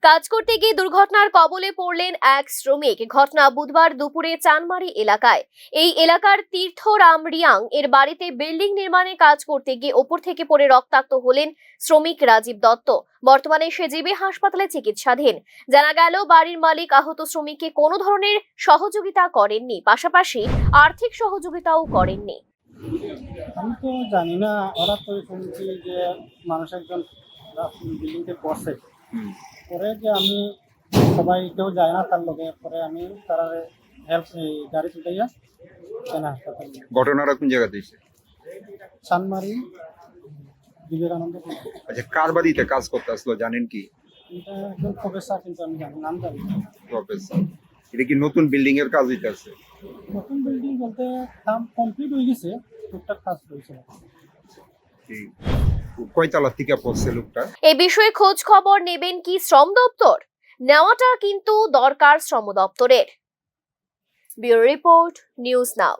কাজ করতে গিয়ে দুর্ঘটনার কবলে পড়লেন এক শ্রমিক। ঘটনা বুধবার দুপুরে চানমারি এলাকায়। এই এলাকার তীর্থরাম রিয়াং এর বাড়িতে বিল্ডিং নির্মাণে কাজ করতে গিয়ে ওপর থেকে পড়ে রক্তাক্ত হলেন শ্রমিক রাজীব দত্ত। বর্তমানে সে জিবি হাসপাতালে চিকিৎসাধীন। জানা গেল, বাড়ির মালিক আহত শ্রমিককে কোনো ধরনের সহযোগিতা করেননি, পাশাপাশি আর্থিক সহযোগিতাও করেননি। আমি তো জানি না, ওরা তো শুনছি যে মানুষ একজন বিল্ডিংতে পড়ছে, পরে যে আমি সবাই কেউ যায় না তার লগে, পরে আমি তারা হেল্প গাড়ি ছুটাইয়া কেন হাসপাতাল। ঘটনাটা কোন জায়গা দিয়েছে? চানমারি বিবেকানন্দ। আচ্ছা, কার বাড়িতে কাজ করতে আসলো জানেন কি? এটা একজন প্রফেসর, কিন্তু আমি নাম জানি না। প্রফেসর। এটা কি নতুন বিল্ডিং এর কাজ হইতেছে? নতুন বিল্ডিং বলতে কাম কমপ্লিট হয়ে গেছে, টুকটাক কাজ হয়েছে। কয়তলা থেকে পড়ছে লোকটা? এ বিষয়ে খোঁজ খবর নেবেন কি শ্রম দপ্তর? নেওয়াটা কিন্তু দরকার শ্রম দপ্তরের। Bureau report, news now.